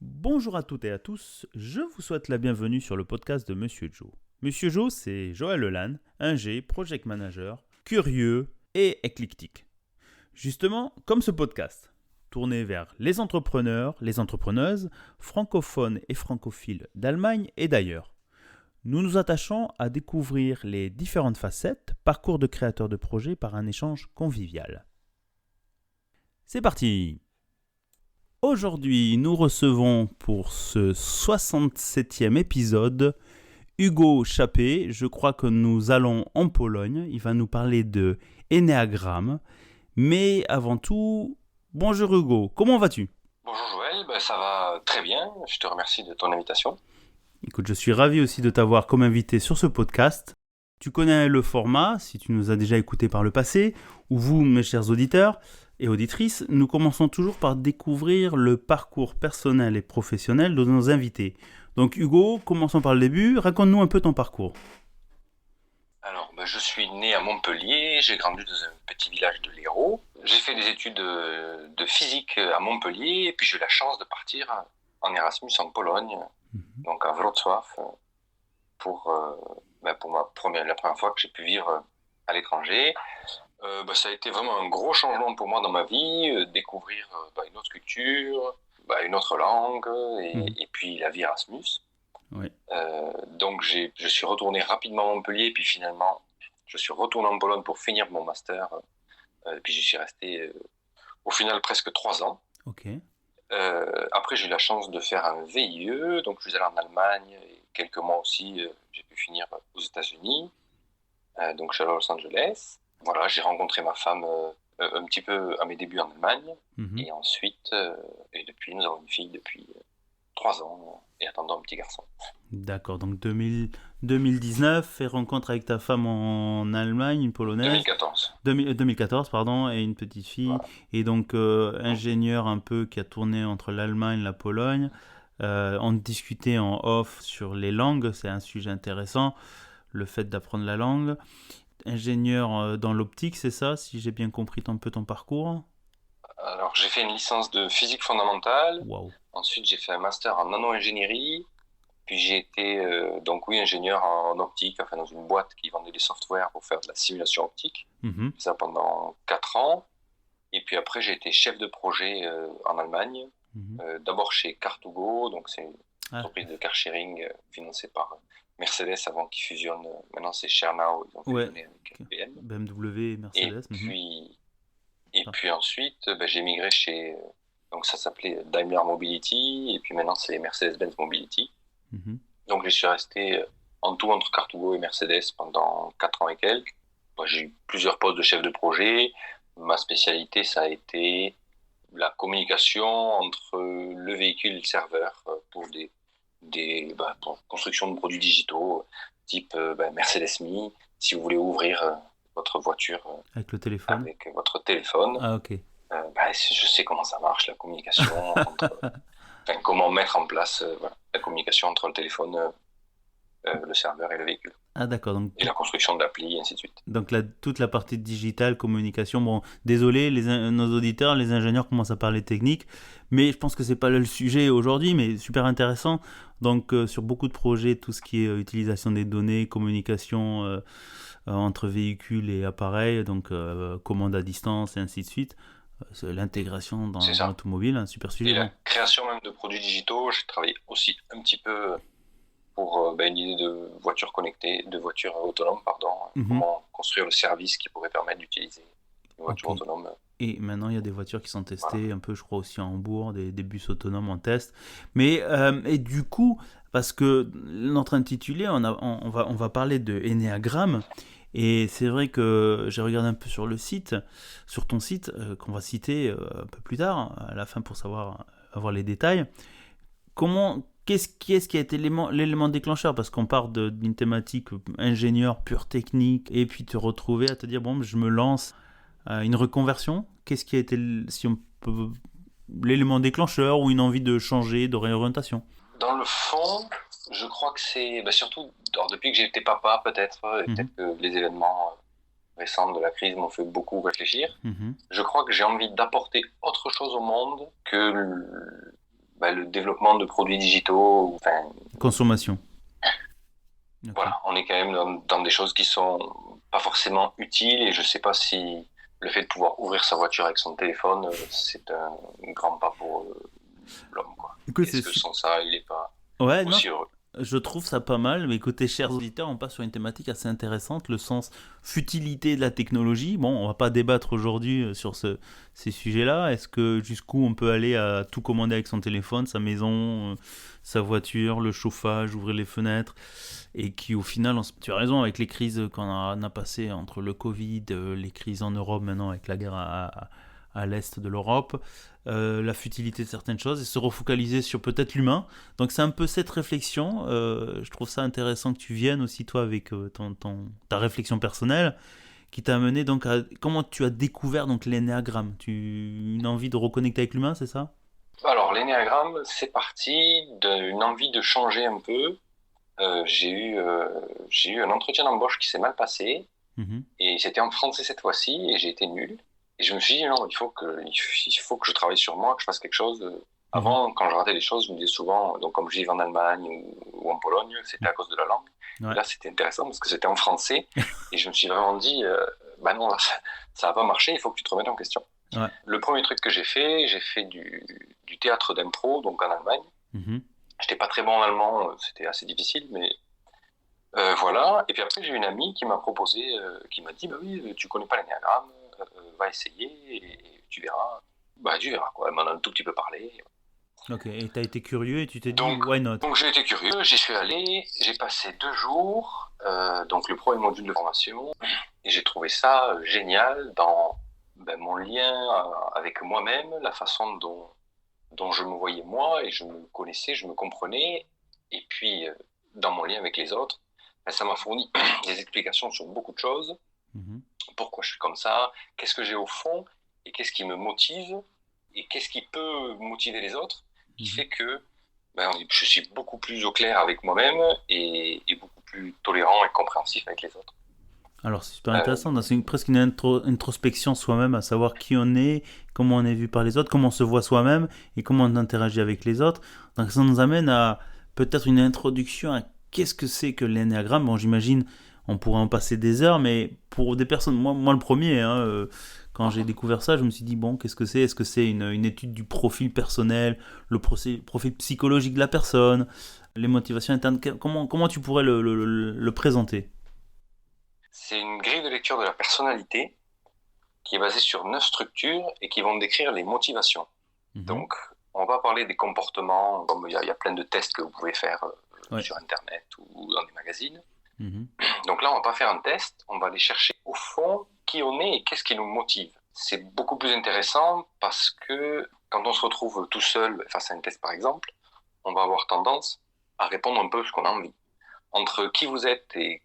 Bonjour à toutes et à tous, je vous souhaite la bienvenue sur le podcast de Monsieur Joe. Monsieur Joe, c'est Joël Lelanne, ingé, project manager, curieux et éclectique. Justement, comme ce podcast, tourné vers les entrepreneurs, les entrepreneuses, francophones et francophiles d'Allemagne et d'ailleurs. Nous nous attachons à découvrir les différentes facettes, parcours de créateurs de projets par un échange convivial. C'est parti! Aujourd'hui, nous recevons pour ce 67e épisode Hugo Chappé. Je crois que nous allons en Pologne. Il va nous parler de Ennéagramme. Mais avant tout, bonjour Hugo, comment vas-tu ? Bonjour Joël, ça va très bien, je te remercie de ton invitation. Écoute, je suis ravi aussi de t'avoir comme invité sur ce podcast. Tu connais le format, si tu nous as déjà écouté par le passé, ou vous, mes chers auditeurs et auditrices, nous commençons toujours par découvrir le parcours personnel et professionnel de nos invités. Donc Hugo, commençons par le début, raconte-nous un peu ton parcours. Alors, je suis né à Montpellier, j'ai grandi dans un petit village de l'Hérault. J'ai fait des études de physique à Montpellier, et puis j'ai eu la chance de partir en Erasmus en Pologne, donc à Wrocław, pour la première fois que j'ai pu vivre à l'étranger. Ça a été vraiment un gros changement pour moi dans ma vie, découvrir une autre culture, une autre langue, et puis la vie Erasmus. Oui. Donc je suis retourné rapidement à Montpellier, puis finalement je suis retourné en Pologne pour finir mon master, puis j'y suis resté au final presque 3 ans. Okay. Après j'ai eu la chance de faire un VIE, donc je suis allé en Allemagne, et quelques mois aussi j'ai pu finir aux États-Unis, donc je suis allé à Los Angeles. Voilà, j'ai rencontré ma femme un petit peu à mes débuts en Allemagne, et ensuite, et depuis, nous avons une fille depuis 3 ans, et attendant un petit garçon. D'accord, donc 2019, et rencontre avec ta femme en Allemagne, une polonaise. 2014, pardon, et une petite fille. Voilà. Et donc, ingénieur un peu qui a tourné entre l'Allemagne et la Pologne. On discutait en off sur les langues, c'est un sujet intéressant, le fait d'apprendre la langue. Ingénieur dans l'optique, c'est ça, si j'ai bien compris un peu ton parcours? Alors, j'ai fait une licence de physique fondamentale. Wow. Ensuite, j'ai fait un master en nano-ingénierie. Puis, j'ai été, ingénieur en optique, dans une boîte qui vendait des softwares pour faire de la simulation optique. J'ai fait ça pendant 4 ans. Et puis après, j'ai été chef de projet en Allemagne. D'abord chez Car2Go, donc c'est une entreprise de car sharing financée par Mercedes avant qu'ils fusionnent. Maintenant, c'est ShareNow, ils ont fusionné avec BMW et Mercedes. Et puis ensuite, j'ai migré chez... Donc ça s'appelait Daimler Mobility, et puis maintenant, c'est Mercedes-Benz Mobility. Donc je suis resté en tout entre Car2Go et Mercedes pendant 4 ans et quelques. J'ai eu plusieurs postes de chef de projet. Ma spécialité, ça a été la communication entre le véhicule et le serveur pour pour construction de produits digitaux type Mercedes Me, si vous voulez ouvrir votre voiture avec le téléphone. Avec votre téléphone. Ah, ok. Je sais comment ça marche, la communication comment mettre en place la communication entre le téléphone, le serveur et le véhicule. Ah, d'accord. Donc, et la construction d'appli, et ainsi de suite. Donc toute la partie digitale, communication, bon, désolé, nos auditeurs, les ingénieurs commencent à parler technique, mais je pense que c'est pas le sujet aujourd'hui, mais super intéressant. Donc sur beaucoup de projets, tout ce qui est utilisation des données, communication entre véhicules et appareils, donc commande à distance et ainsi de suite, l'intégration dans l'automobile, un super sujet. Et la création même de produits digitaux, j'ai travaillé aussi un petit peu pour une idée de voiture connectée, de voiture autonome, comment construire le service qui pourrait permettre d'utiliser une voiture autonome. Et maintenant, il y a des voitures qui sont testées, un peu, je crois, aussi en Hambourg, des bus autonomes en test. Mais, et du coup, parce que notre intitulé, on va parler de Ennéagramme. Et c'est vrai que j'ai regardé un peu sur le site, sur ton site, qu'on va citer un peu plus tard, à la fin, pour avoir les détails. Qu'est-ce qui a été l'élément déclencheur? Parce qu'on part d'une thématique ingénieur pure technique, et puis te retrouver à te dire, bon, je me lance à une reconversion. Qu'est-ce qui a été, si on peut, l'élément déclencheur ou une envie de changer, de réorientation? Dans le fond, je crois que c'est surtout depuis que j'ai été papa, peut-être, et peut-être que les événements récents de la crise m'ont fait beaucoup réfléchir. Je crois que j'ai envie d'apporter autre chose au monde que le développement de produits digitaux. Enfin, consommation. Okay. Voilà, on est quand même dans des choses qui sont pas forcément utiles, et je sais pas si le fait de pouvoir ouvrir sa voiture avec son téléphone, c'est un grand pas pour l'homme, quoi. Est-ce que sans ça, il est pas aussi heureux? Je trouve ça pas mal, mais écoutez, chers auditeurs, on passe sur une thématique assez intéressante, le sens futilité de la technologie. Bon, on va pas débattre aujourd'hui sur ces sujets-là. Est-ce que jusqu'où on peut aller à tout commander avec son téléphone, sa maison, sa voiture, le chauffage, ouvrir les fenêtres, et qui au final, tu as raison, avec les crises qu'on a passées entre le Covid, les crises en Europe maintenant avec la guerre à l'est de l'Europe, la futilité de certaines choses, et se refocaliser sur peut-être l'humain. Donc c'est un peu cette réflexion. Je trouve ça intéressant que tu viennes aussi toi avec ta réflexion personnelle qui t'a amené donc à comment tu as découvert donc l'énéagramme. Une envie de reconnecter avec l'humain, c'est ça? Alors l'énéagramme, c'est parti d'une envie de changer un peu. J'ai eu un entretien d'embauche qui s'est mal passé, et c'était en français cette fois-ci, et j'ai été nul. Et je me suis dit, non, il faut que je travaille sur moi, que je fasse quelque chose. Avant, quand je ratais les choses, je me disais souvent, donc comme je vivais en Allemagne ou en Pologne, c'était à cause de la langue. Ouais. Là, c'était intéressant parce que c'était en français. Et je me suis vraiment dit, non, ça va pas marcher, il faut que tu te remettes en question. Ouais. Le premier truc que j'ai fait du théâtre d'impro, donc en Allemagne. J'étais pas très bon en allemand, c'était assez difficile, mais voilà. Et puis après, j'ai une amie qui m'a proposé, qui m'a dit, oui, tu connais pas l'énéagramme, va essayer et tu verras. Tu verras, quoi. Elle m'en a un tout petit peu parlé. Ok, et t'as été curieux et tu t'es dit, why not? Donc j'ai été curieux, j'y suis allé, j'ai passé 2 jours, donc le premier module de formation, et j'ai trouvé ça génial dans mon lien avec moi-même, la façon dont je me voyais moi, et je me connaissais, je me comprenais, et puis dans mon lien avec les autres, ça m'a fourni des explications sur beaucoup de choses. Pourquoi je suis comme ça, qu'est-ce que j'ai au fond, et qu'est-ce qui me motive, et qu'est-ce qui peut motiver les autres, qui fait que je suis beaucoup plus au clair avec moi-même et beaucoup plus tolérant et compréhensif avec les autres. Alors c'est super intéressant, c'est presque une introspection soi-même, à savoir qui on est, comment on est vu par les autres, comment on se voit soi-même et comment on interagit avec les autres. Donc ça nous amène à peut-être une introduction à qu'est-ce que c'est que l'énéagramme. Bon, j'imagine on pourrait en passer des heures, mais pour des personnes, moi le premier, quand j'ai découvert ça, je me suis dit, bon, qu'est-ce que c'est? Est-ce que c'est une étude du profil personnel, le profil psychologique de la personne, les motivations internes? Comment tu pourrais le présenter? C'est une grille de lecture de la personnalité qui est basée sur 9 structures et qui vont décrire les motivations. Donc, on va parler des comportements, comme il y a plein de tests que vous pouvez faire sur Internet ou dans des magazines. Donc là, on va pas faire un test, on va aller chercher au fond qui on est et qu'est-ce qui nous motive. C'est beaucoup plus intéressant parce que quand on se retrouve tout seul face à un test, par exemple, on va avoir tendance à répondre un peu ce qu'on a envie. Entre qui vous êtes et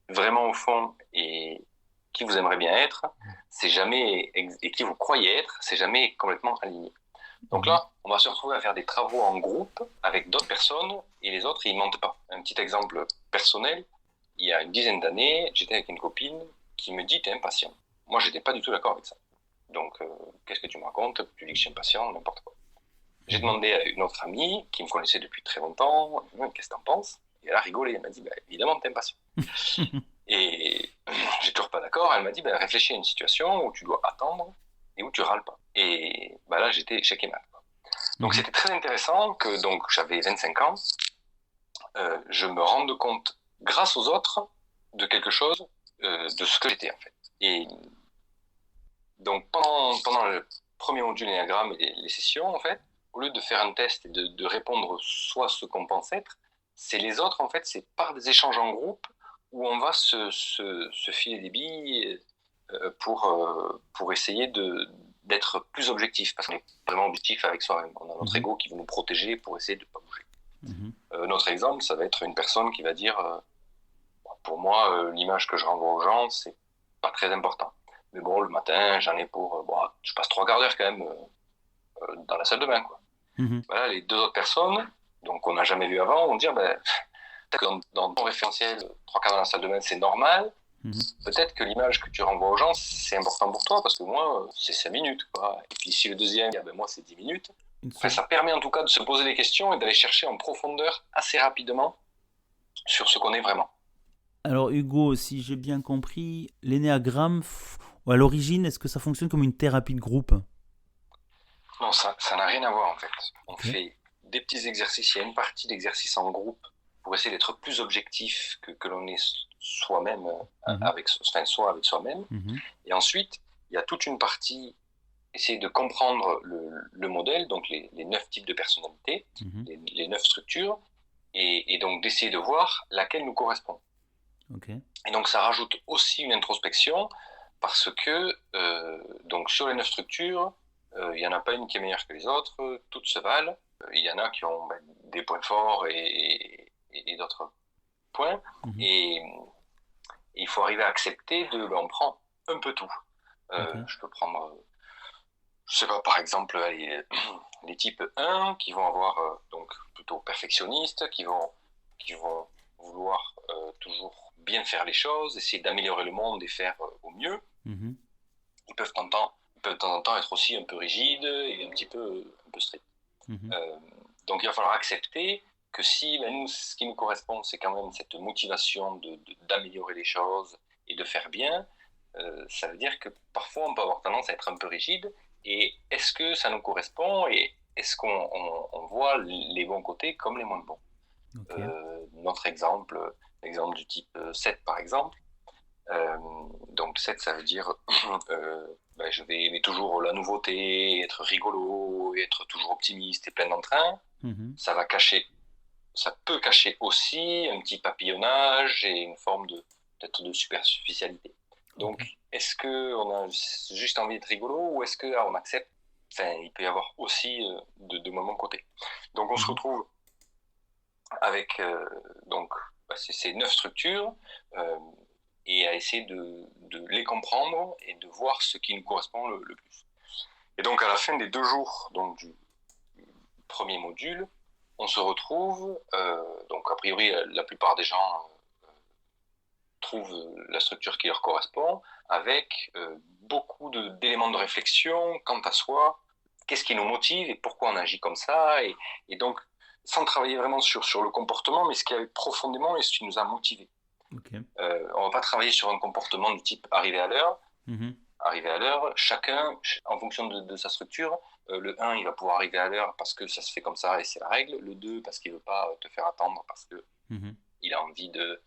vraiment au fond et qui vous aimeriez bien être, c'est jamais, et qui vous croyez être, c'est jamais complètement aligné. Donc là, on va se retrouver à faire des travaux en groupe avec d'autres personnes et les autres, ils mentent pas. Un petit exemple personnel, il y a une dizaine d'années, j'étais avec une copine qui me dit « t'es impatient ». Moi, j'étais pas du tout d'accord avec ça. Donc, qu'est-ce que tu me racontes? Tu dis que je suis impatient, n'importe quoi. J'ai demandé à une autre amie qui me connaissait depuis très longtemps, qu'est-ce que t'en penses? Et elle a rigolé, elle m'a dit évidemment, t'es impatient. Et j'ai toujours pas d'accord, elle m'a dit réfléchis à une situation où tu dois attendre et où tu râles pas. Et là, j'étais échec et mat. Donc, c'était très intéressant que j'avais 25 ans, je me rende compte grâce aux autres de quelque chose, de ce que j'étais en fait. Et donc pendant le premier module d'énéagramme et les sessions, en fait, au lieu de faire un test et de répondre soit ce qu'on pense être, c'est les autres, en fait, c'est par des échanges en groupe où on va se filer des billes pour essayer d'être plus objectif, parce qu'on est vraiment objectif avec soi-même. On a notre ego qui veut nous protéger pour essayer de ne pas bouger. Notre exemple, ça va être une personne qui va dire pour moi, l'image que je renvoie aux gens, c'est pas très important. Mais bon, le matin, j'en ai pour... je passe 3 quarts d'heure quand même dans la salle de bain, quoi. Voilà, les 2 autres personnes, donc on n'a jamais vu avant, vont dire, peut-être que dans ton référentiel, 3 quarts dans la salle de bain, c'est normal. Peut-être que l'image que tu renvoies aux gens, c'est important pour toi, parce que moi, c'est 5 minutes, quoi. Et puis si le deuxième, moi, c'est 10 minutes. Ça permet en tout cas de se poser des questions et d'aller chercher en profondeur assez rapidement sur ce qu'on est vraiment. Alors Hugo, si j'ai bien compris, l'énéagramme, à l'origine, est-ce que ça fonctionne comme une thérapie de groupe ? Non, ça n'a rien à voir en fait. On fait des petits exercices, il y a une partie d'exercices en groupe pour essayer d'être plus objectif que l'on est soi-même, soit avec soi-même. Et ensuite, il y a toute une partie, essayer de comprendre le modèle, donc les 9 types de personnalités, les 9 structures, et donc d'essayer de voir laquelle nous correspond. Et donc ça rajoute aussi une introspection parce que donc sur les 9 structures, il n'y en a pas une qui est meilleure que les autres, toutes se valent. Il y en a qui ont des points forts et d'autres points. Et il faut arriver à accepter on prend un peu tout. Je peux prendre, je sais pas, par exemple, les types 1 qui vont avoir donc plutôt perfectionnistes, qui vont vouloir toujours bien faire les choses, essayer d'améliorer le monde et faire au mieux. Ils peuvent de temps en temps être aussi un peu rigides et un peu stricts. Donc il va falloir accepter que si nous, ce qui nous correspond, c'est quand même cette motivation d'améliorer les choses et de faire bien, ça veut dire que parfois on peut avoir tendance à être un peu rigide. Et est-ce que ça nous correspond et est-ce qu'on voit les bons côtés comme les moins bons? Notre exemple du type 7 par exemple. Donc 7, ça veut dire je vais aimer toujours la nouveauté, être rigolo, être toujours optimiste et plein d'entrain. Ça peut cacher aussi un petit papillonnage et une forme peut-être de superficialité. Donc, est-ce qu'on a juste envie d'être rigolo ou est-ce qu'on accepte? Il peut y avoir aussi de moments côté. Donc, on se retrouve avec ces 9 structures et à essayer de les comprendre et de voir ce qui nous correspond le plus. Et donc, à la fin des 2 jours donc, du premier module, on se retrouve, donc a priori, la plupart des gens trouvent la structure qui leur correspond, avec beaucoup d'éléments de réflexion quant à soi, qu'est-ce qui nous motive et pourquoi on agit comme ça, et donc sans travailler vraiment sur le comportement, mais ce qui avait profondément et ce qui nous a motivés. On va pas travailler sur un comportement du type arriver à l'heure. Arriver à l'heure, chacun, en fonction de sa structure, le 1, il va pouvoir arriver à l'heure parce que ça se fait comme ça et c'est la règle. Le 2, parce qu'il veut pas te faire attendre parce que il a envie que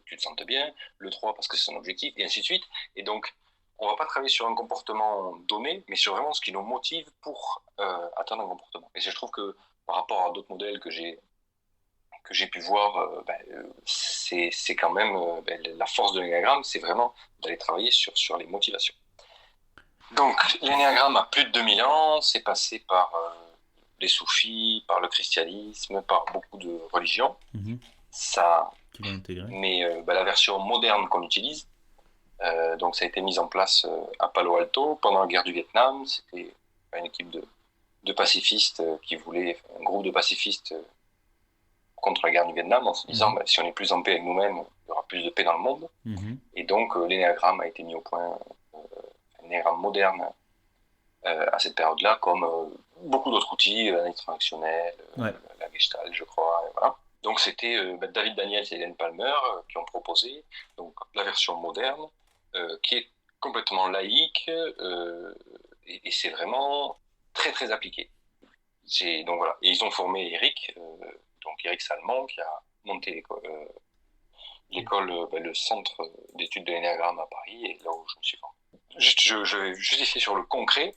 tu te sentes bien. Le 3, parce que c'est son objectif, et ainsi de suite. Et donc, on va pas travailler sur un comportement donné, mais sur vraiment ce qui nous motive pour atteindre un comportement. Et je trouve que par rapport à d'autres modèles que j'ai pu voir, c'est quand même la force de l'énéagramme, c'est vraiment d'aller travailler sur les motivations. Donc, l'énéagramme a plus de 2000 ans, c'est passé par les soufis, par le christianisme, par beaucoup de religions. Mais la version moderne qu'on utilise, donc ça a été mis en place à Palo Alto pendant la guerre du Vietnam. C'était une équipe de pacifistes un groupe de pacifistes contre la guerre du Vietnam, en se disant si on est plus en paix avec nous-mêmes, il y aura plus de paix dans le monde. Et donc l'énéagramme a été mis au point, un énéagramme moderne à cette période-là, comme beaucoup d'autres outils, l'analyse transactionnelle, la Gestalt, je crois. Voilà. Donc c'était David Daniels et Hélène Palmer qui ont proposé donc, la version moderne, qui est complètement laïque, et c'est vraiment très très appliqué. Donc voilà, et ils ont formé Eric Salmon, qui a monté l'école, le centre d'études de l'énéagramme à Paris, et là où je me suis formé. Je vais justifier sur le concret.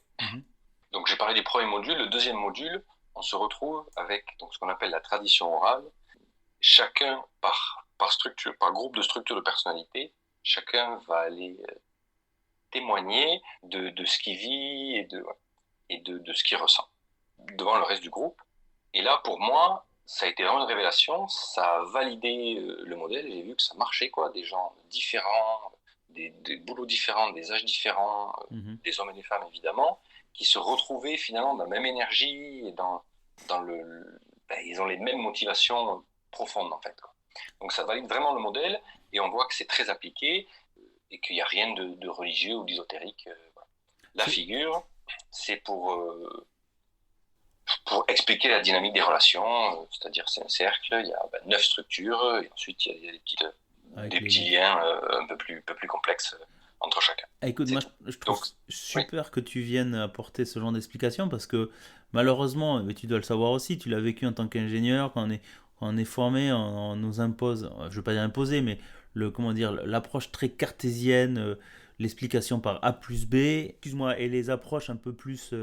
Donc j'ai parlé des premiers modules. Le deuxième module, on se retrouve avec donc, ce qu'on appelle la tradition orale. Chacun, par structure, par groupe de structures de personnalité, chacun va aller témoigner de ce qu'il vit et de ce qu'il ressent devant le reste du groupe. Et là, pour moi, ça a été vraiment une révélation. Ça a validé le modèle. J'ai vu que ça marchait, quoi. Des gens différents, des boulots différents, des âges différents, des hommes et des femmes, évidemment, qui se retrouvaient finalement dans la même énergie et ils ont les mêmes motivations profondes, en fait, quoi. Donc ça valide vraiment le modèle et on voit que c'est très appliqué et qu'il n'y a rien de religieux ou d'ésotérique. Voilà. La figure, c'est pour pour expliquer la dynamique des relations, c'est-à-dire c'est un cercle, il y a 9 structures, et ensuite il y a des petits liens un peu plus complexes entre chacun. Écoute, moi je trouve super que tu viennes apporter ce genre d'explication parce que malheureusement, mais tu dois le savoir aussi, tu l'as vécu en tant qu'ingénieur, quand on est formé, on nous impose, je ne veux pas dire imposer, mais l'approche très cartésienne, l'explication par A plus B, excuse-moi, et les approches un peu plus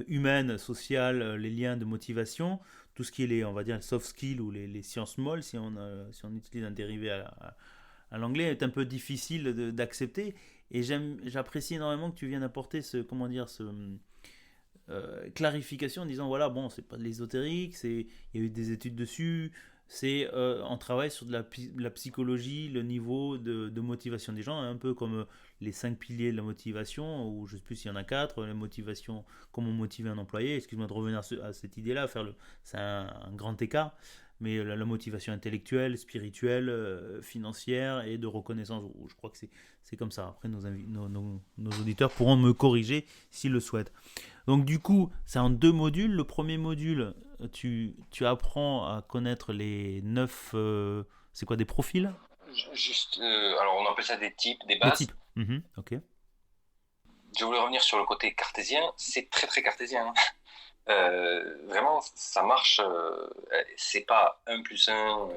humaines, sociales, les liens de motivation, tout ce qui est on va dire, soft skills ou les sciences molles, si on utilise un dérivé à l'anglais, est un peu difficile d'accepter. Et j'apprécie énormément que tu viennes apporter ce clarification en disant voilà, bon, c'est pas de l'ésotérique, il y a eu des études dessus, on travaille sur de la psychologie, le niveau de motivation des gens, un peu comme les 5 piliers de la motivation, ou je ne sais plus s'il y en a 4, la motivation, comment motiver un employé. Excuse-moi de revenir à cette idée-là, c'est un grand écart, mais la motivation intellectuelle, spirituelle, financière et de reconnaissance, je crois que c'est comme ça. Après, nos auditeurs pourront me corriger s'ils le souhaitent. Donc du coup, c'est en 2 modules. Le premier module, tu apprends à connaître les 9... c'est quoi, des profils? Juste, alors on appelle ça des types, des bases. Des types, ok. Je voulais revenir sur le côté cartésien. C'est très très cartésien. Vraiment, ça marche. C'est pas 1 plus 1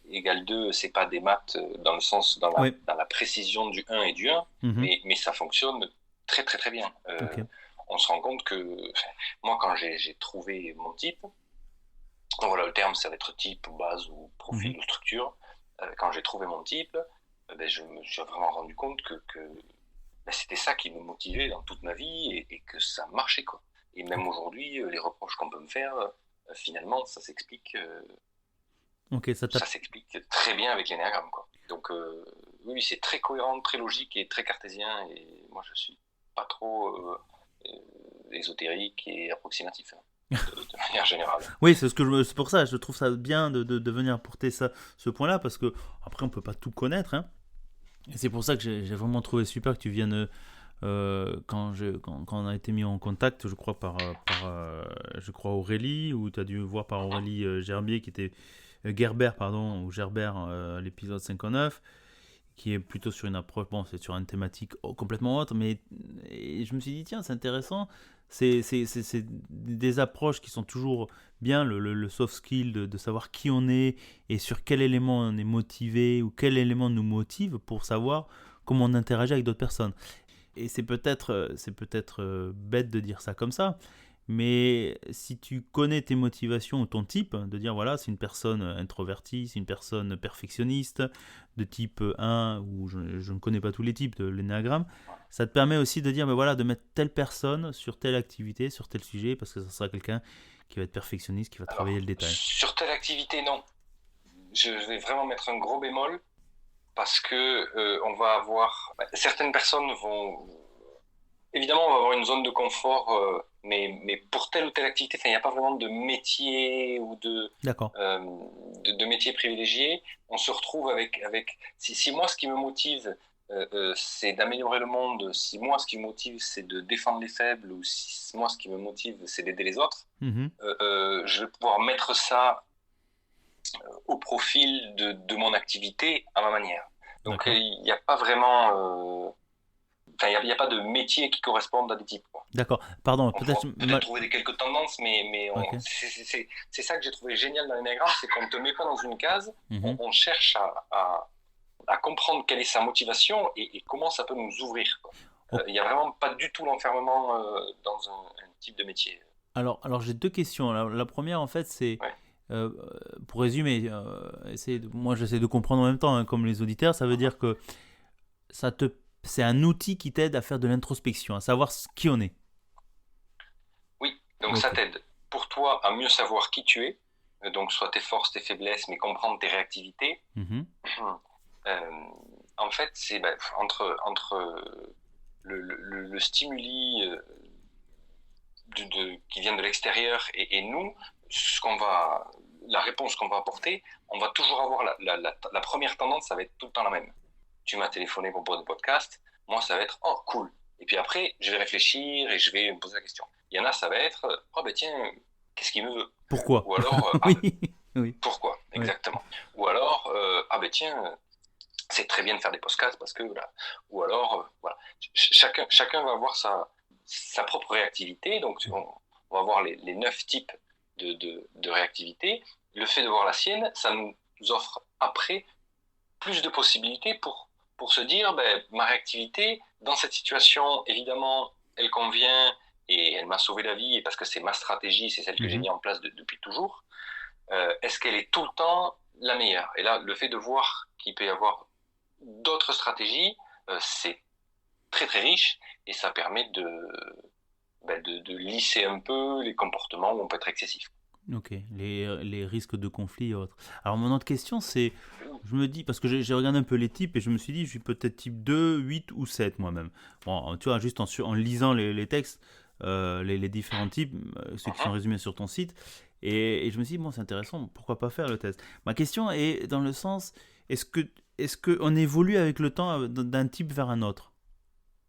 égale 2, c'est pas des maths dans le sens, dans la précision du 1 et du 1, mais ça fonctionne très très très bien. Okay. On se rend compte que moi, quand j'ai trouvé mon type, donc voilà, le terme ça va être type ou base ou profil ou structure, quand j'ai trouvé mon type, je me suis vraiment rendu compte que c'était ça qui me motivait dans toute ma vie et que ça marchait, quoi. Et même aujourd'hui, les reproches qu'on peut me faire, finalement, ça s'explique ça s'explique très bien avec l'énéagramme, quoi. Donc oui, c'est très cohérent, très logique et très cartésien, et moi je suis pas trop ésotérique et approximatif, de manière générale. Oui, c'est pour ça, je trouve ça bien de venir apporter ce point-là, parce que après on peut pas tout connaître, hein. Et c'est pour ça que j'ai vraiment trouvé super que tu viennes quand on a été mis en contact, je crois par Aurélie, ou tu as dû voir par Aurélie Gerbier qui était Gerber, pardon, ou Gerber à l'épisode 59, qui est plutôt sur une approche, bon, c'est sur une thématique complètement autre, mais je me suis dit, tiens, c'est intéressant, c'est des approches qui sont toujours bien, le soft skill de savoir qui on est et sur quel élément on est motivé, ou quel élément nous motive pour savoir comment on interagit avec d'autres personnes. Et c'est peut-être bête de dire ça comme ça, mais si tu connais tes motivations ou ton type, de dire voilà, c'est une personne introvertie, c'est une personne perfectionniste, de type 1, ou je ne connais pas tous les types de l'énéagramme, ça te permet aussi de dire ben voilà, de mettre telle personne sur telle activité, sur tel sujet, parce que ça sera quelqu'un qui va être perfectionniste, qui va travailler le détail. Sur telle activité, non. Je vais vraiment mettre un gros bémol, parce que on va avoir... certaines personnes vont... Évidemment, on va avoir une zone de confort, mais pour telle ou telle activité, il n'y a pas vraiment de métier ou de métier privilégié. On se retrouve avec si moi, ce qui me motive, c'est d'améliorer le monde, si moi, ce qui me motive, c'est de défendre les faibles, ou si moi, ce qui me motive, c'est d'aider les autres, je vais pouvoir mettre ça au profil de mon activité à ma manière. Donc, il n'y a pas vraiment... il n'y a pas de métier qui correspondent à des types, quoi. D'accord, pardon. Peut-être trouver quelques tendances, mais c'est ça que j'ai trouvé génial dans l'énéagramme, c'est qu'on ne te met pas dans une case, on cherche à comprendre quelle est sa motivation et comment ça peut nous ouvrir, quoi. Il n'y a vraiment pas du tout l'enfermement dans un type de métier. Alors j'ai 2 questions. La première, en fait, c'est... pour résumer, moi j'essaie de comprendre en même temps, hein, comme les auditeurs, ça veut dire que c'est un outil qui t'aide à faire de l'introspection, à savoir qui on est. Oui, donc ça t'aide pour toi à mieux savoir qui tu es, donc soit tes forces, tes faiblesses, mais comprendre tes réactivités. En fait, c'est entre le stimuli qui vient de l'extérieur et nous, la réponse qu'on va apporter, on va toujours avoir la première tendance, ça va être tout le temps la même. Tu m'as téléphoné pour le podcast, moi ça va être « oh cool ». Et puis après, je vais réfléchir et je vais me poser la question. Il y en a, ça va être « Oh ben tiens, qu'est-ce qu'il me veut ?» Pourquoi? Ou alors Oui. Pourquoi? Exactement. Ou alors « Ah ben tiens, c'est très bien de faire des podcasts parce que voilà. » Ou alors voilà. Chacun va avoir sa propre réactivité. Donc on va voir les 9 types de réactivité. Le fait de voir la sienne, ça nous offre après plus de possibilités pour se dire ma réactivité dans cette situation, évidemment, elle convient et elle m'a sauvé la vie parce que c'est ma stratégie, c'est celle que j'ai mis en place depuis toujours. Est-ce qu'elle est tout le temps la meilleure? Et là, le fait de voir qu'il peut y avoir d'autres stratégies, c'est très très riche et ça permet de lisser un peu les comportements où on peut être excessif. Ok, les risques de conflit et autres. Alors mon autre question c'est, je me dis, parce que j'ai regardé un peu les types et je me suis dit, je suis peut-être type 2, 8 ou 7 moi-même. Bon, tu vois, juste en lisant les textes, les différents types, ceux qui sont résumés sur ton site, et je me suis dit, bon c'est intéressant, pourquoi pas faire le test. Ma question est dans le sens, est-ce qu'on évolue avec le temps d'un type vers un autre?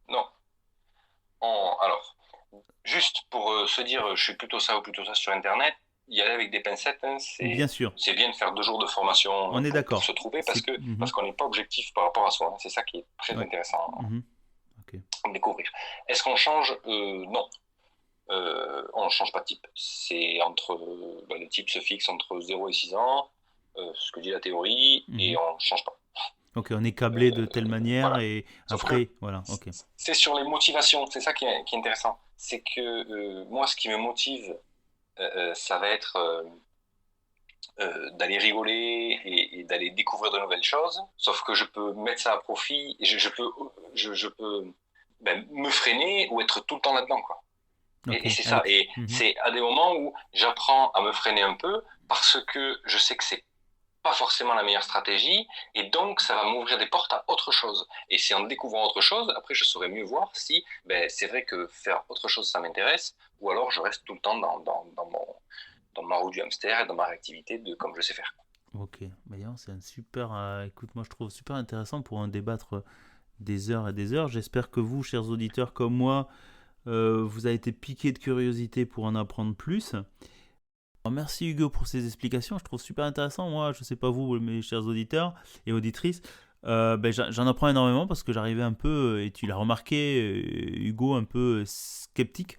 Non. Alors, juste pour se dire je suis plutôt ça ou plutôt ça sur Internet, y aller avec des pincettes, hein, Bien sûr, c'est bien de faire 2 jours de formation on est d'accord. pour se trouver parce qu'on n'est pas objectif par rapport à soi. Hein. C'est ça qui est très intéressant à découvrir. Est-ce qu'on change? Non. On ne change pas de type. C'est le type se fixe entre 0 et 6 ans, ce que dit la théorie, et on ne change pas. Ok, on est câblé de telle manière voilà. et Sauf après, que voilà, ok. c'est sur les motivations, c'est ça qui est intéressant. C'est que moi, ce qui me motive, ça va être d'aller rigoler et d'aller découvrir de nouvelles choses. Sauf que je peux mettre ça à profit, et je peux me freiner ou être tout le temps là-dedans, quoi. Okay. Et c'est ça. Et c'est à des moments où j'apprends à me freiner un peu parce que je sais que c'est pas forcément la meilleure stratégie et donc ça va m'ouvrir des portes à autre chose. Et c'est en découvrant autre chose, après je saurai mieux voir si c'est vrai que faire autre chose ça m'intéresse ou alors je reste tout le temps dans ma roue du hamster et dans ma réactivité de comme je sais faire. Ok, c'est un super. Écoute, moi je trouve super intéressant pour en débattre des heures et des heures. J'espère que vous, chers auditeurs comme moi, vous avez été piqués de curiosité pour en apprendre plus. Alors, merci Hugo pour ces explications, je trouve super intéressant. Moi, je sais pas vous, mes chers auditeurs et auditrices, j'en apprends énormément parce que j'arrivais un peu, et tu l'as remarqué, Hugo, un peu sceptique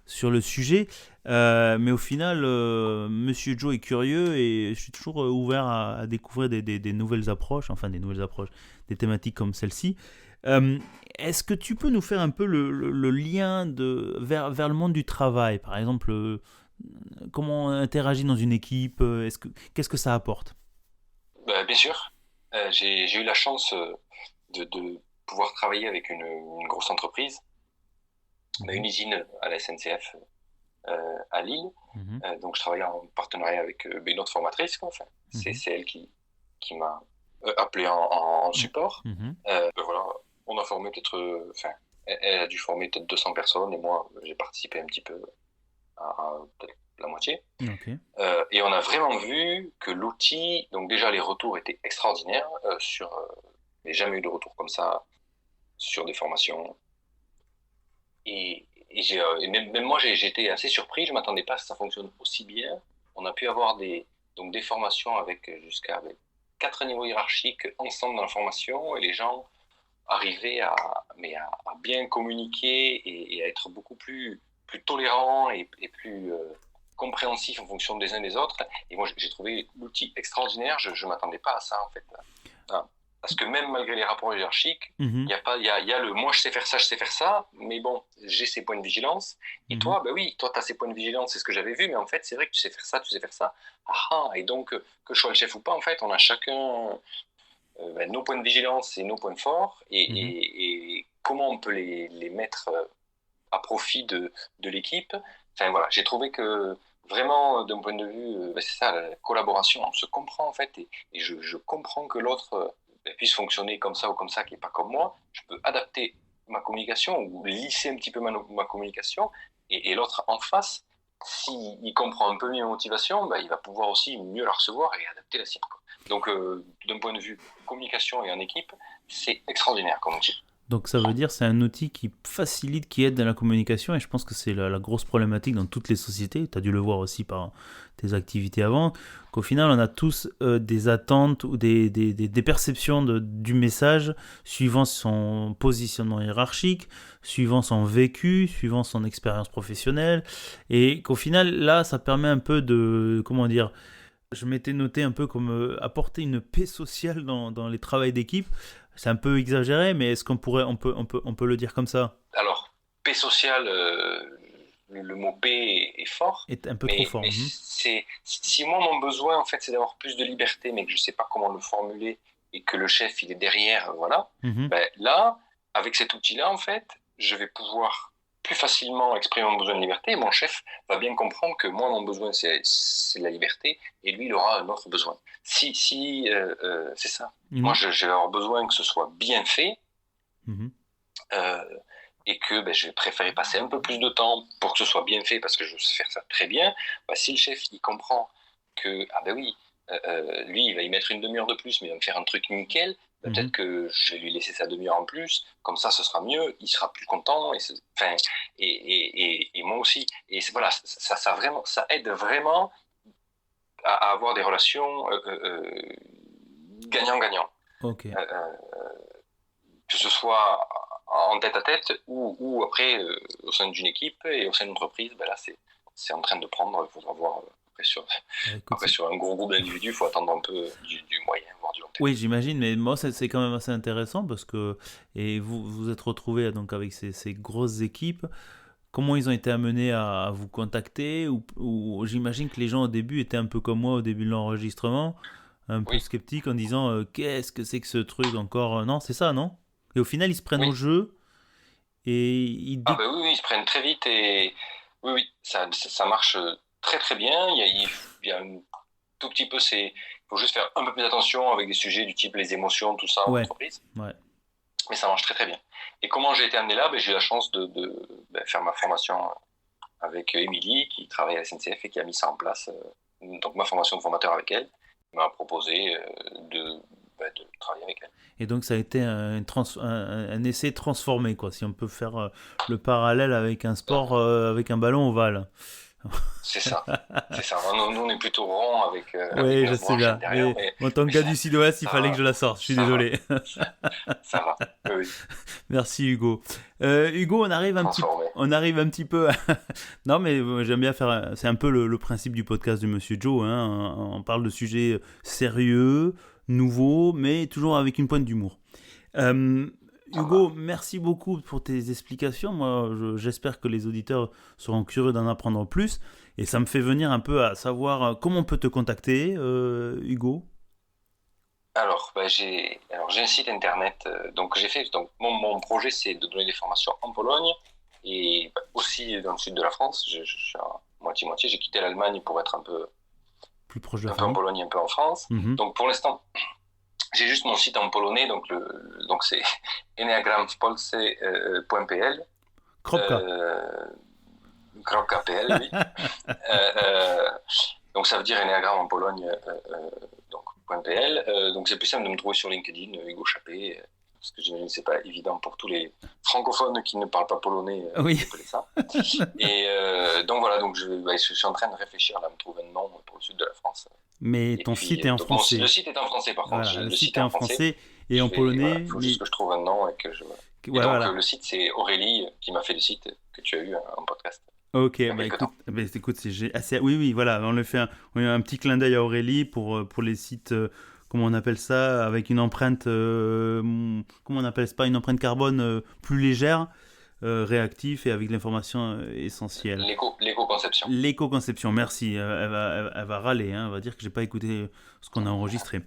sur le sujet. Mais au final, Monsieur Joe est curieux et je suis toujours ouvert à découvrir des nouvelles approches, des thématiques comme celle-ci. Est-ce que tu peux nous faire un peu le lien vers le monde du travail, par exemple comment on interagit dans une équipe, qu'est-ce que ça apporte? Bien sûr, j'ai eu la chance de pouvoir travailler avec une grosse entreprise, une usine à la SNCF à Lille. Donc je travaillais en partenariat avec une autre formatrice, quoi. Enfin, c'est elle qui m'a appelé en support. Voilà, on a formé peut-être, elle a dû former peut-être 200 personnes et moi j'ai participé un petit peu à peut-être la moitié. Et on a vraiment vu que l'outil, donc déjà les retours étaient extraordinaires j'ai jamais eu de retour comme ça sur des formations. Et même moi j'ai été assez surpris, je m'attendais pas à ce que ça fonctionne aussi bien. On a pu avoir des formations avec jusqu'à 4 niveaux hiérarchiques ensemble dans la formation et les gens arrivaient à bien communiquer et à être beaucoup plus tolérants et plus compréhensifs en fonction des uns des autres. Et moi, j'ai trouvé l'outil extraordinaire. Je ne m'attendais pas à ça, en fait. Parce que même malgré les rapports hiérarchiques, il y a le « moi, je sais faire ça », mais bon, j'ai ces points de vigilance. Et toi, oui, toi, tu as ces points de vigilance, c'est ce que j'avais vu, mais en fait, c'est vrai que tu sais faire ça. Et donc, que je sois le chef ou pas, en fait, on a chacun nos points de vigilance et nos points forts, et comment on peut les mettre à profit de l'équipe. Enfin, voilà, j'ai trouvé que vraiment, d'un point de vue, c'est ça, la collaboration, on se comprend en fait, et je comprends que l'autre puisse fonctionner comme ça ou comme ça, qui n'est pas comme moi. Je peux adapter ma communication ou lisser un petit peu ma communication, et l'autre en face, s'il comprend un peu mieux ma motivation, il va pouvoir aussi mieux la recevoir et adapter la sienne. Donc, d'un point de vue communication et en équipe, c'est extraordinaire comme outil. Donc ça veut dire c'est un outil qui facilite, qui aide dans la communication, et je pense que c'est la grosse problématique dans toutes les sociétés. Tu as dû le voir aussi par tes activités avant, qu'au final on a tous des attentes ou des perceptions du message suivant son positionnement hiérarchique, suivant son vécu, suivant son expérience professionnelle, et qu'au final là ça permet un peu de, comment dire, je m'étais noté un peu comme apporter une paix sociale dans les travails d'équipe. C'est un peu exagéré, mais est-ce qu'on peut le dire comme ça? Alors, paix sociale, le mot paix est fort. Est un peu trop fort. Mais si moi, mon besoin, en fait, c'est d'avoir plus de liberté, mais que je ne sais pas comment le formuler, et que le chef, il est derrière, voilà. Ben, là, avec cet outil-là, en fait, je vais pouvoir plus facilement exprimer mon besoin de liberté, et mon chef va bien comprendre que moi, mon besoin, c'est la liberté, et lui, il aura un autre besoin. C'est ça. Moi, je vais avoir besoin que ce soit bien fait, et que je vais préférer passer un peu plus de temps pour que ce soit bien fait, parce que je sais faire ça très bien. Si le chef, il comprend que, lui, il va y mettre une demi-heure de plus, mais il va me faire un truc nickel, peut-être que je vais lui laisser sa demi-heure en plus, comme ça ce sera mieux, il sera plus content, et moi aussi. Et voilà, ça aide vraiment à avoir des relations gagnant-gagnant. Okay. Que ce soit en tête-à-tête ou après au sein d'une équipe et au sein d'une entreprise, là c'est en train de prendre, il faudra voir. Après, sur un gros groupe d'individus, il faut attendre un peu du moyen, voire du long terme. Oui, j'imagine, mais moi, c'est quand même assez intéressant parce que et vous êtes retrouvés donc, avec ces grosses équipes. Comment ils ont été amenés à vous contacter ou j'imagine que les gens au début étaient un peu comme moi au début de l'enregistrement, un peu sceptiques en disant qu'est-ce que c'est que ce truc encore non, c'est ça, non? Et au final, ils se prennent au jeu et ils... ils se prennent très vite et oui, ça marche très très bien. Il y a un tout petit peu, il faut juste faire un peu plus attention avec des sujets du type les émotions, tout ça en entreprise. Ouais. Mais ça marche très très bien. Et comment j'ai été amené là? J'ai eu la chance de faire ma formation avec Émilie, qui travaille à la SNCF et qui a mis ça en place. Donc ma formation de formateur avec elle m'a proposé de travailler avec elle. Et donc ça a été un essai transformé, quoi, si on peut faire le parallèle avec un sport avec un ballon ovale. C'est ça. Nous, on est plutôt rond avec. Oui, je sais bien. Mais en tant que gars du Sud-Ouest, il fallait que je la sorte. Je suis désolé. Ça va. Oui. Merci Hugo. Hugo, on arrive un petit peu. Non, mais j'aime bien faire. C'est un peu le principe du podcast de Monsieur Joe. Hein. On parle de sujets sérieux, nouveaux, mais toujours avec une pointe d'humour. Hugo, merci beaucoup pour tes explications. Moi, j'espère que les auditeurs seront curieux d'en apprendre plus. Et ça me fait venir un peu à savoir comment on peut te contacter, Hugo. Alors, j'ai un site internet. Donc, mon projet, c'est de donner des formations en Pologne et aussi dans le sud de la France. Je suis à moitié-moitié. J'ai quitté l'Allemagne pour être un peu plus proche de un peu en Pologne, un peu en France. Donc, pour l'instant, j'ai juste mon site en polonais, donc c'est enneagramwpolsce.pl. Kropka.pl, oui. Donc ça veut dire Enneagram en Pologne, donc .pl. Donc c'est plus simple de me trouver sur LinkedIn, Hugo Chappé, parce que j'imagine que c'est pas évident pour tous les francophones qui ne parlent pas polonais d'appeler ça. Et donc voilà, donc je suis en train de réfléchir là, à me trouver un nom pour le sud de la France. Mais ton site est en français. Le site est en français par contre. Voilà, le site est en français et en polonais. Il faut juste que je trouve un nom et que je... le site c'est Aurélie qui m'a fait le site que tu as eu en podcast. Ok, écoute, c'est assez... Oui, voilà, on a un petit clin d'œil à Aurélie pour les sites, comment on appelle ça, avec une empreinte, comment on appelle ça, une empreinte carbone plus légère, réactif et avec l'information essentielle. L'éco-conception. L'éco-conception, merci. Elle va râler, hein, elle va dire que j'ai pas écouté ce qu'on a enregistré.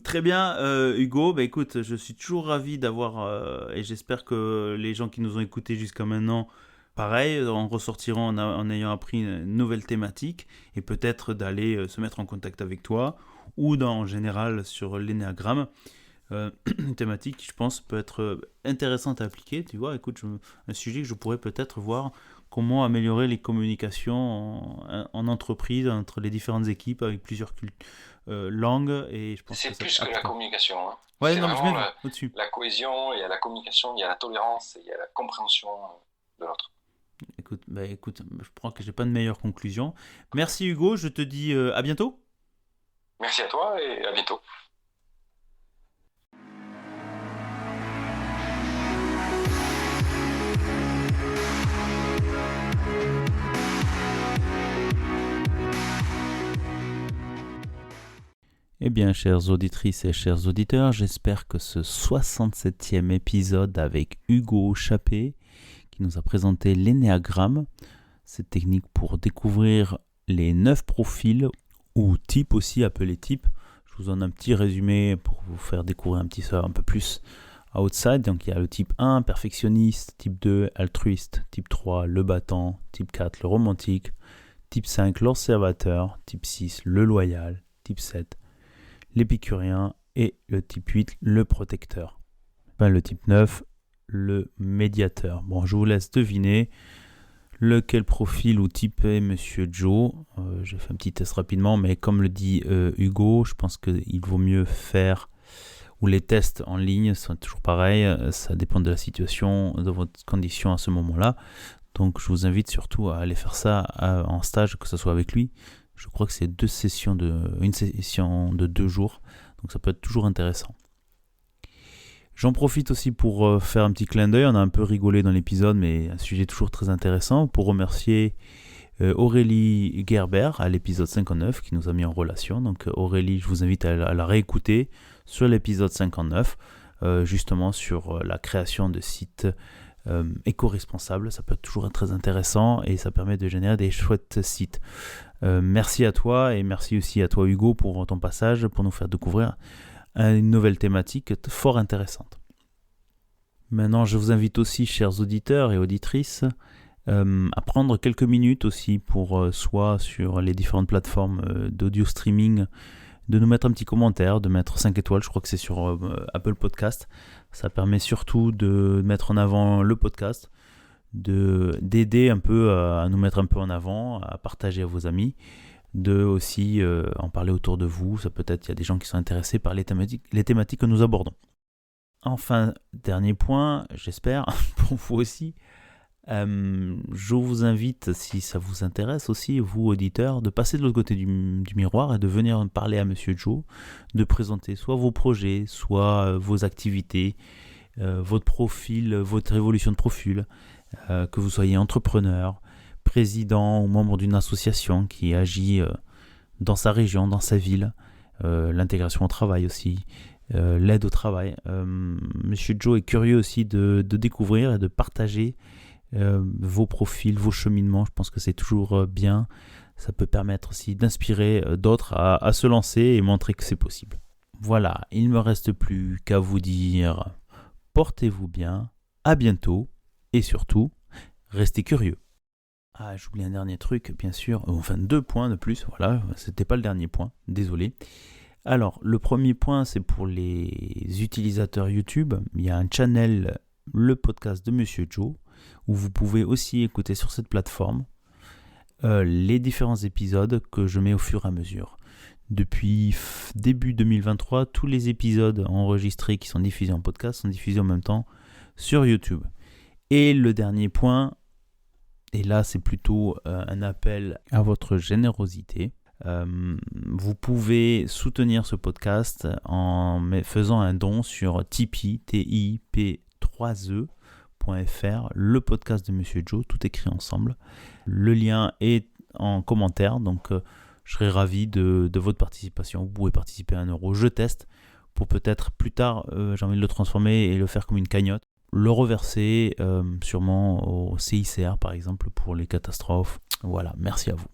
Très bien, Hugo. Écoute, je suis toujours ravi d'avoir, et j'espère que les gens qui nous ont écoutés jusqu'à maintenant, pareil, en ressortiront en ayant appris une nouvelle thématique et peut-être d'aller se mettre en contact avec toi ou en général sur l'énéagramme. Une thématique qui, je pense, peut être intéressante à appliquer. Tu vois, écoute, un sujet que je pourrais peut-être voir comment améliorer les communications en entreprise, entre les différentes équipes, avec plusieurs langues. Et je pense c'est plus que la communication. Hein. Ouais, c'est non, vraiment au-dessus. La cohésion, il y a la communication, il y a la tolérance, il y a la compréhension de l'autre. Écoute, je crois que j'ai pas de meilleure conclusion. Merci Hugo, je te dis à bientôt. Merci à toi et à bientôt. Eh bien, chères auditrices et chers auditeurs, j'espère que ce 67e épisode avec Hugo Chappé, qui nous a présenté l'énéagramme, cette technique pour découvrir les 9 profils, ou types aussi, appelés types. Je vous donne un petit résumé pour vous faire découvrir un peu plus outside. Donc il y a le type 1, perfectionniste, type 2, altruiste, type 3, le battant, type 4, le romantique, type 5, l'observateur, type 6, le loyal, type 7, l'épicurien et le type 8, le protecteur. Enfin, le type 9, le médiateur. Bon, je vous laisse deviner lequel profil ou type est Monsieur Joe. J'ai fait un petit test rapidement, mais comme le dit Hugo, je pense qu'il vaut mieux faire, ou les tests en ligne sont toujours pareils, ça dépend de la situation, de votre condition à ce moment-là. Donc je vous invite surtout à aller faire ça en stage, que ce soit avec lui. Je crois que c'est une session de 2 jours, donc ça peut être toujours intéressant. J'en profite aussi pour faire un petit clin d'œil, on a un peu rigolé dans l'épisode, mais un sujet toujours très intéressant, pour remercier Aurélie Gerber à l'épisode 59 qui nous a mis en relation. Donc Aurélie, je vous invite à la réécouter sur l'épisode 59, justement sur la création de sites éco-responsables. Ça peut être toujours très intéressant et ça permet de générer des chouettes sites. Merci à toi et merci aussi à toi Hugo pour ton passage, pour nous faire découvrir une nouvelle thématique fort intéressante. Maintenant, je vous invite aussi, chers auditeurs et auditrices, à prendre quelques minutes aussi pour soit sur les différentes plateformes d'audio streaming, de nous mettre un petit commentaire, de mettre 5 étoiles, je crois que c'est sur Apple Podcast. Ça permet surtout de mettre en avant le podcast, d'aider un peu à nous mettre un peu en avant, à partager à vos amis, de aussi en parler autour de vous. Ça peut-être, il y a des gens qui sont intéressés par les thématiques que nous abordons. Enfin, dernier point, j'espère, pour vous aussi, je vous invite, si ça vous intéresse aussi, vous auditeurs, de passer de l'autre côté du miroir et de venir parler à Monsieur Joe, de présenter soit vos projets, soit vos activités, votre profil, votre évolution de profil, que vous soyez entrepreneur, président ou membre d'une association qui agit dans sa région, dans sa ville, l'intégration au travail aussi, l'aide au travail. Monsieur Joe est curieux aussi de découvrir et de partager vos profils, vos cheminements. Je pense que c'est toujours bien. Ça peut permettre aussi d'inspirer d'autres à se lancer et montrer que c'est possible. Voilà, il ne me reste plus qu'à vous dire portez-vous bien, à bientôt et surtout, restez curieux. Ah, j'oublie un dernier truc, bien sûr. Enfin, 2 points de plus. Voilà, c'était pas le dernier point. Désolé. Alors, le premier point, c'est pour les utilisateurs YouTube. Il y a un channel, le podcast de Monsieur Joe, où vous pouvez aussi écouter sur cette plateforme les différents épisodes que je mets au fur et à mesure. Depuis début 2023, tous les épisodes enregistrés qui sont diffusés en podcast sont diffusés en même temps sur YouTube. Et le dernier point, et là c'est plutôt un appel à votre générosité. Vous pouvez soutenir ce podcast en faisant un don sur Tipeee, TIP3E.fr, le podcast de Monsieur Joe, tout écrit ensemble. Le lien est en commentaire, donc je serai ravi de votre participation. Vous pouvez participer à 1 euro. Je teste pour peut-être plus tard, j'ai envie de le transformer et le faire comme une cagnotte. Le reverser sûrement au CICR par exemple pour les catastrophes. Voilà, merci à vous.